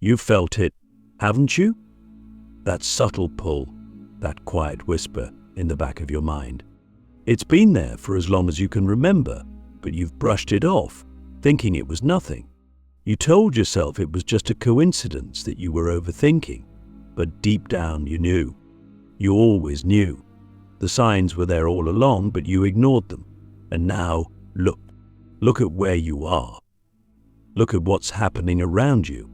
You've felt it, haven't you? That subtle pull, that quiet whisper in the back of your mind. It's been there for as long as you can remember, but you've brushed it off, thinking it was nothing. You told yourself it was just a coincidence that you were overthinking, but deep down you knew. You always knew. The signs were there all along, but you ignored them. And now, look at where you are. Look at what's happening around you.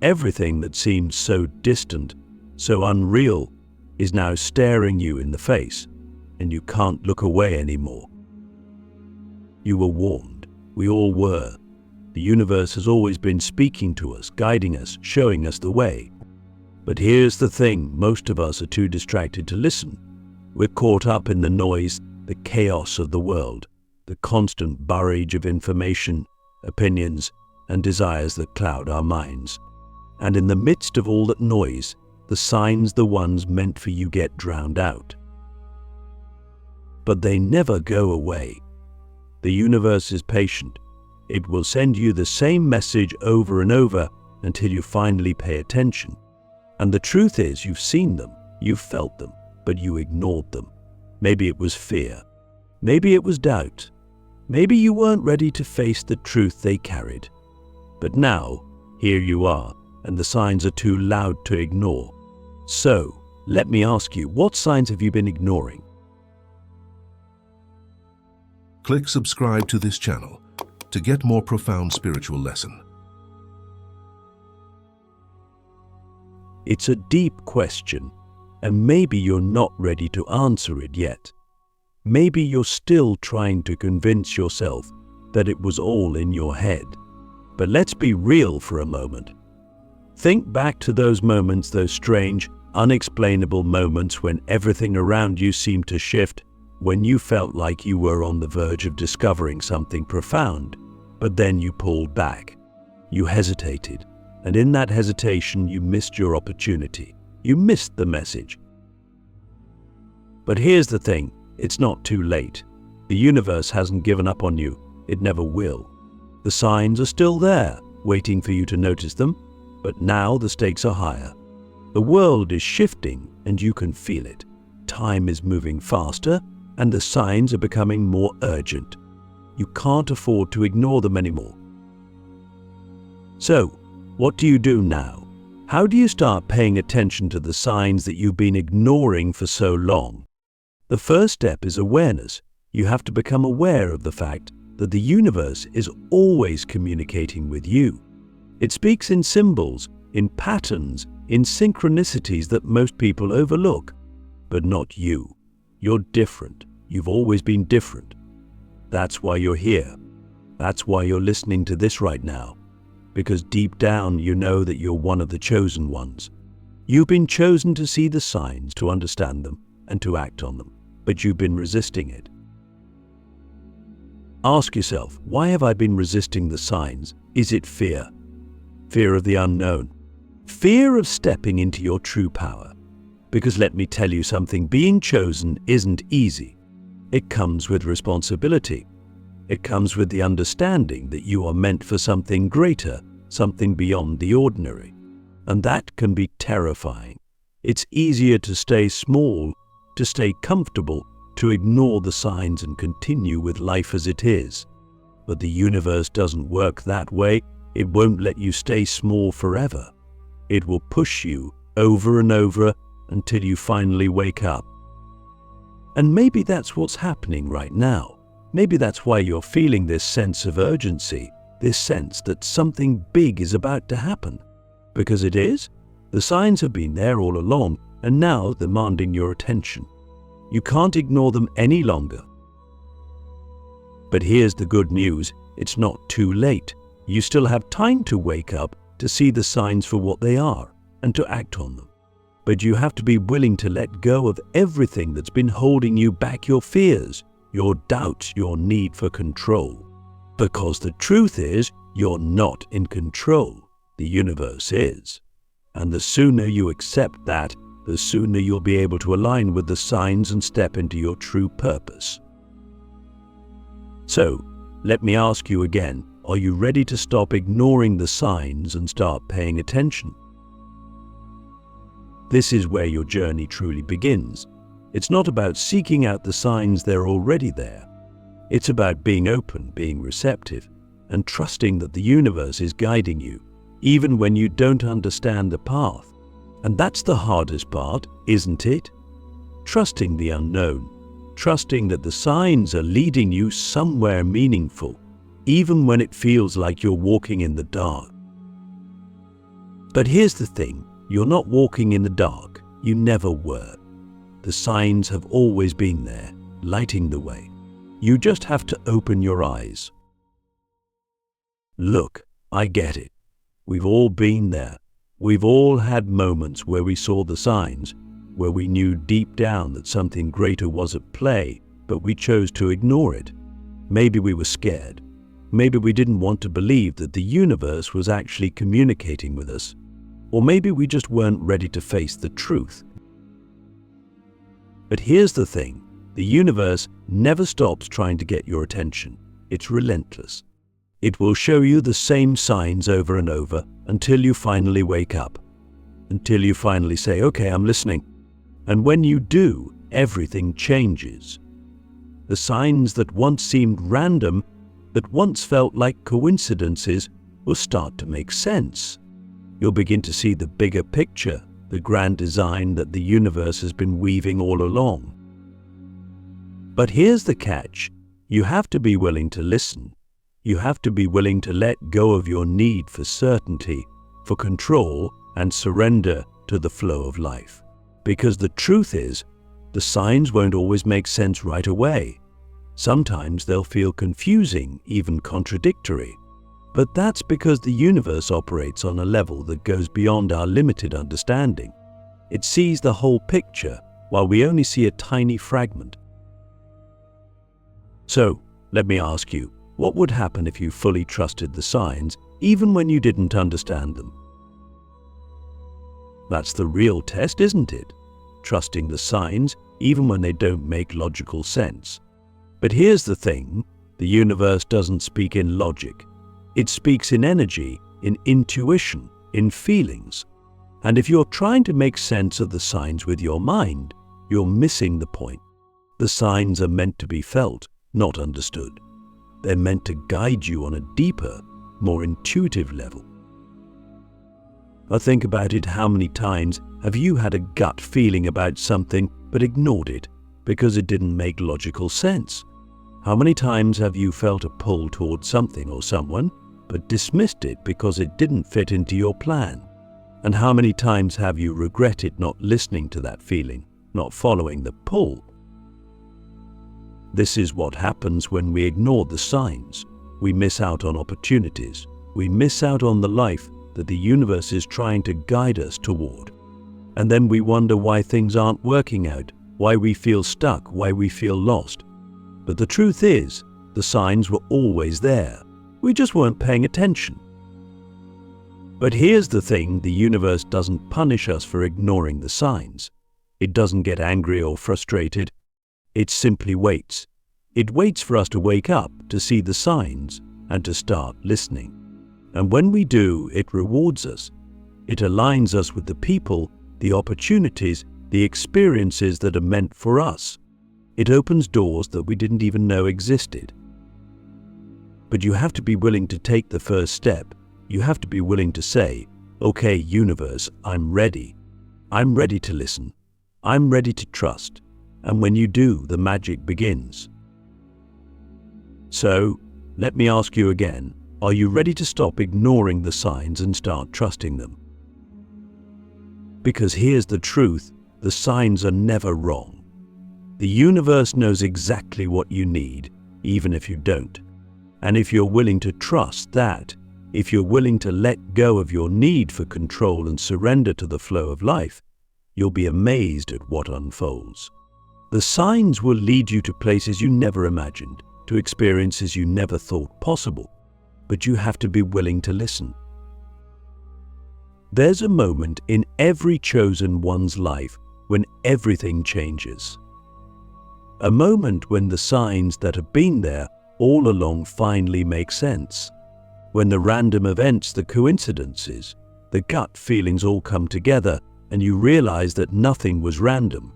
Everything that seemed so distant, so unreal, is now staring you in the face, and you can't look away anymore. You were warned. We all were. The universe has always been speaking to us, guiding us, showing us the way. But here's the thing, most of us are too distracted to listen. We're caught up in the noise, the chaos of the world, the constant barrage of information, opinions, and desires that cloud our minds. And in the midst of all that noise, the signs, the ones meant for you, get drowned out. But they never go away. The universe is patient. It will send you the same message over and over until you finally pay attention. And the truth is, you've seen them, you've felt them, but you ignored them. Maybe it was fear. Maybe it was doubt. Maybe you weren't ready to face the truth they carried. But now, here you are, and the signs are too loud to ignore. So, let me ask you, what signs have you been ignoring? Click subscribe to this channel to get more profound spiritual lesson. It's a deep question, and maybe you're not ready to answer it yet. Maybe you're still trying to convince yourself that it was all in your head. But let's be real for a moment. Think back to those moments, those strange, unexplainable moments when everything around you seemed to shift, when you felt like you were on the verge of discovering something profound, but then you pulled back. You hesitated. And in that hesitation, you missed your opportunity. You missed the message. But here's the thing, it's not too late. The universe hasn't given up on you. It never will. The signs are still there, waiting for you to notice them, but now the stakes are higher. The world is shifting, and you can feel it. Time is moving faster, and the signs are becoming more urgent. You can't afford to ignore them anymore. So, what do you do now? How do you start paying attention to the signs that you've been ignoring for so long? The first step is awareness. You have to become aware of the fact that the universe is always communicating with you. It speaks in symbols, in patterns, in synchronicities that most people overlook. But not you. You're different. You've always been different. That's why you're here. That's why you're listening to this right now. Because deep down you know that you're one of the chosen ones. You've been chosen to see the signs, to understand them, and to act on them, but you've been resisting it. Ask yourself, why have I been resisting the signs? Is it fear? Fear of the unknown. Fear of stepping into your true power. Because let me tell you something, being chosen isn't easy. It comes with responsibility. It comes with the understanding that you are meant for something greater, something beyond the ordinary. And that can be terrifying. It's easier to stay small, to stay comfortable, to ignore the signs and continue with life as it is. But the universe doesn't work that way. It won't let you stay small forever. It will push you over and over until you finally wake up. And maybe that's what's happening right now. Maybe that's why you're feeling this sense of urgency, this sense that something big is about to happen. Because it is. The signs have been there all along and now demanding your attention. You can't ignore them any longer. But here's the good news, it's not too late. You still have time to wake up, to see the signs for what they are, and to act on them. But you have to be willing to let go of everything that's been holding you back, your fears, your doubts, your need for control. Because the truth is, you're not in control. The universe is. And the sooner you accept that, the sooner you'll be able to align with the signs and step into your true purpose. So, let me ask you again, Are you ready to stop ignoring the signs and start paying attention? This is where your journey truly begins. It's not about seeking out the signs, they're already there. It's about being open, being receptive, and trusting that the universe is guiding you, even when you don't understand the path. And that's the hardest part, isn't it? Trusting the unknown, trusting that the signs are leading you somewhere meaningful, even when it feels like you're walking in the dark. But here's the thing, you're not walking in the dark. You never were. The signs have always been there, lighting the way. You just have to open your eyes. Look, I get it. We've all been there. We've all had moments where we saw the signs, where we knew deep down that something greater was at play, but we chose to ignore it. Maybe we were scared. Maybe we didn't want to believe that the universe was actually communicating with us. Or maybe we just weren't ready to face the truth. But here's the thing, the universe never stops trying to get your attention. It's relentless. It will show you the same signs over and over until you finally wake up. Until you finally say, okay, I'm listening. And when you do, everything changes. The signs that once seemed random, that once felt like coincidences, will start to make sense. You'll begin to see the bigger picture, the grand design that the universe has been weaving all along. But here's the catch. You have to be willing to listen. You have to be willing to let go of your need for certainty, for control, and surrender to the flow of life. Because the truth is, the signs won't always make sense right away. Sometimes they'll feel confusing, even contradictory. But that's because the universe operates on a level that goes beyond our limited understanding. It sees the whole picture, while we only see a tiny fragment. So, let me ask you, what would happen if you fully trusted the signs, even when you didn't understand them? That's the real test, isn't it? Trusting the signs, even when they don't make logical sense. But here's the thing, the universe doesn't speak in logic. It speaks in energy, in intuition, in feelings. And if you're trying to make sense of the signs with your mind, you're missing the point. The signs are meant to be felt, not understood. They're meant to guide you on a deeper, more intuitive level. Now think about it, how many times have you had a gut feeling about something but ignored it because it didn't make logical sense? How many times have you felt a pull towards something or someone but dismissed it because it didn't fit into your plan? And how many times have you regretted not listening to that feeling, not following the pull? This is what happens when we ignore the signs. We miss out on opportunities. We miss out on the life that the universe is trying to guide us toward. And then we wonder why things aren't working out, why we feel stuck, why we feel lost. But the truth is, the signs were always there. We just weren't paying attention. But here's the thing, the universe doesn't punish us for ignoring the signs. It doesn't get angry or frustrated. It simply waits. It waits for us to wake up, to see the signs, and to start listening. And when we do, it rewards us. It aligns us with the people, the opportunities, the experiences that are meant for us. It opens doors that we didn't even know existed. But you have to be willing to take the first step. You have to be willing to say, okay, universe, I'm ready. I'm ready to listen. I'm ready to trust. And when you do, the magic begins. So, let me ask you again, are you ready to stop ignoring the signs and start trusting them? Because here's the truth, the signs are never wrong. The universe knows exactly what you need, even if you don't. And if you're willing to trust that, if you're willing to let go of your need for control and surrender to the flow of life, you'll be amazed at what unfolds. The signs will lead you to places you never imagined, to experiences you never thought possible, but you have to be willing to listen. There's a moment in every chosen one's life when everything changes. A moment when the signs that have been there all along finally make sense. when the random events, the coincidences, the gut feelings all come together and you realize that nothing was random.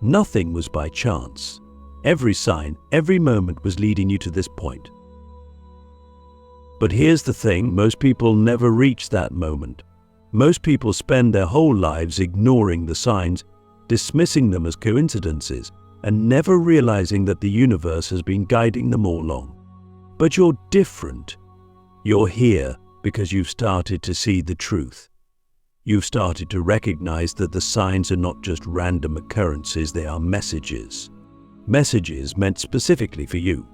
Nothing was by chance. Every sign, every moment was leading you to this point. But here's the thing, most people never reach that moment. Most people spend their whole lives ignoring the signs, dismissing them as coincidences, and never realizing that the universe has been guiding them all along. But you're different. You're here because you've started to see the truth. You've started to recognize that the signs are not just random occurrences, they are messages. Messages meant specifically for you.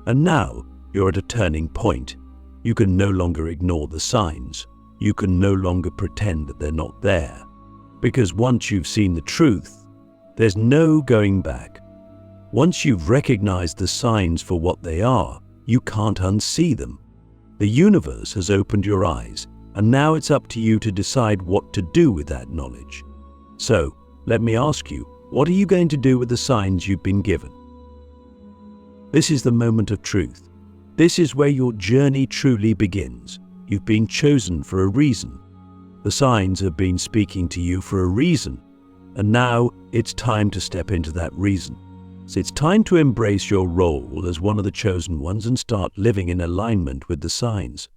And now, you're at a turning point. You can no longer ignore the signs. You can no longer pretend that they're not there. Because once you've seen the truth, there's no going back. Once you've recognized the signs for what they are, you can't unsee them. The universe has opened your eyes, and now it's up to you to decide what to do with that knowledge. So, let me ask you, what are you going to do with the signs you've been given? This is the moment of truth. This is where your journey truly begins. You've been chosen for a reason. The signs have been speaking to you for a reason, and now it's time to step into that reason. So it's time to embrace your role as one of the chosen ones and start living in alignment with the signs.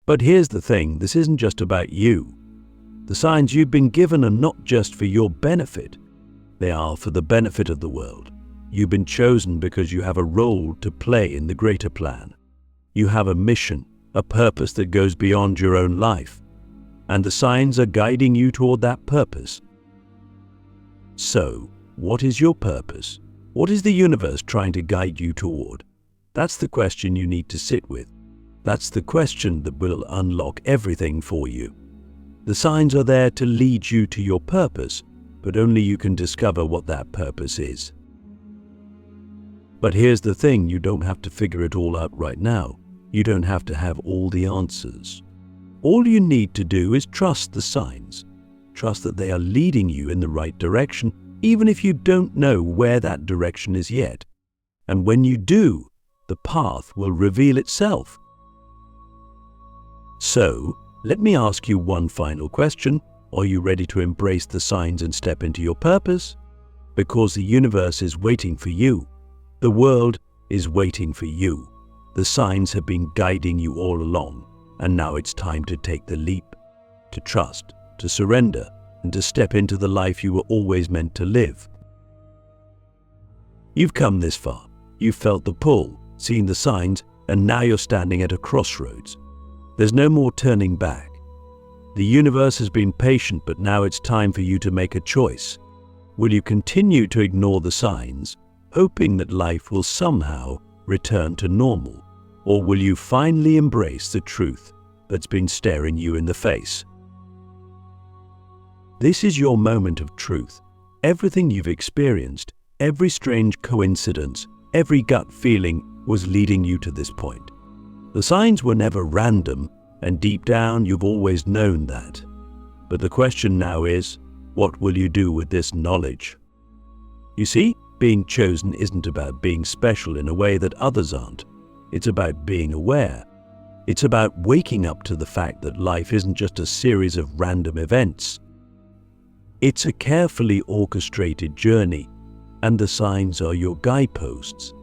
But here's the thing, this isn't just about you. The signs you've been given are not just for your benefit. They are for the benefit of the world. You've been chosen because you have a role to play in the greater plan. You have a mission, a purpose that goes beyond your own life, and the signs are guiding you toward that purpose. So, what is your purpose? What is the universe trying to guide you toward? That's the question you need to sit with. That's the question that will unlock everything for you. The signs are there to lead you to your purpose, but only you can discover what that purpose is. But here's the thing, you don't have to figure it all out right now. You don't have to have all the answers. All you need to do is trust the signs. Trust that they are leading you in the right direction, even if you don't know where that direction is yet. And when you do, the path will reveal itself. So, let me ask you one final question. Are you ready to embrace the signs and step into your purpose? Because the universe is waiting for you. The world is waiting for you. The signs have been guiding you all along, and now it's time to take the leap, to trust, to surrender, and to step into the life you were always meant to live. You've come this far. You've felt the pull, seen the signs, and now you're standing at a crossroads. There's no more turning back. The universe has been patient, but now it's time for you to make a choice. Will you continue to ignore the signs, hoping that life will somehow return to normal, or will you finally embrace the truth that's been staring you in the face? This is your moment of truth. Everything you've experienced, every strange coincidence, every gut feeling was leading you to this point. The signs were never random, and deep down you've always known that. But the question now is, what will you do with this knowledge? You see, being chosen isn't about being special in a way that others aren't. It's about being aware. It's about waking up to the fact that life isn't just a series of random events. It's a carefully orchestrated journey, and the signs are your guideposts.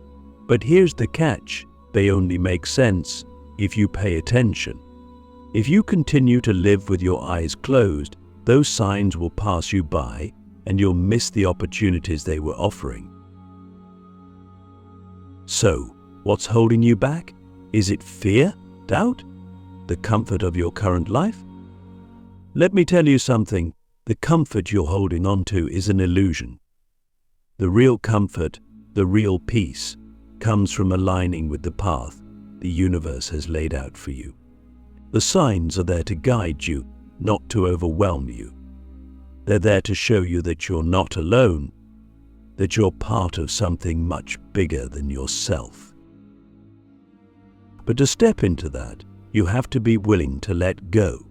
But here's the catch, they only make sense if you pay attention. If you continue to live with your eyes closed, those signs will pass you by and you'll miss the opportunities they were offering. So, what's holding you back? Is it fear, doubt, the comfort of your current life? Let me tell you something, the comfort you're holding on to is an illusion. The real comfort, the real peace, comes from aligning with the path the universe has laid out for you. The signs are there to guide you, not to overwhelm you. They're there to show you that you're not alone, that you're part of something much bigger than yourself. But to step into that, you have to be willing to let go.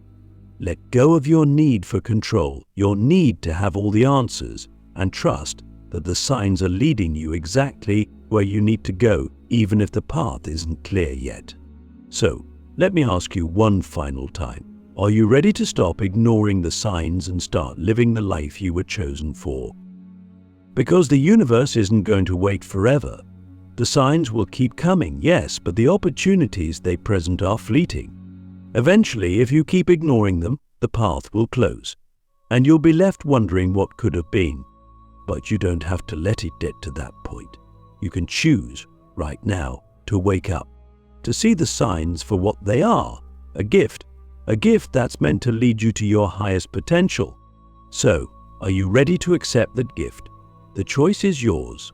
Let go of your need for control, your need to have all the answers, and trust that the signs are leading you exactly where you need to go even if the path isn't clear yet. So, let me ask you one final time. Are you ready to stop ignoring the signs and start living the life you were chosen for? Because the universe isn't going to wait forever. The signs will keep coming, yes, but the opportunities they present are fleeting. Eventually, if you keep ignoring them, the path will close, and you'll be left wondering what could have been. But you don't have to let it get to that point. You can choose right now to wake up, to see the signs for what they are, a gift that's meant to lead you to your highest potential. So, are you ready to accept that gift? The choice is yours.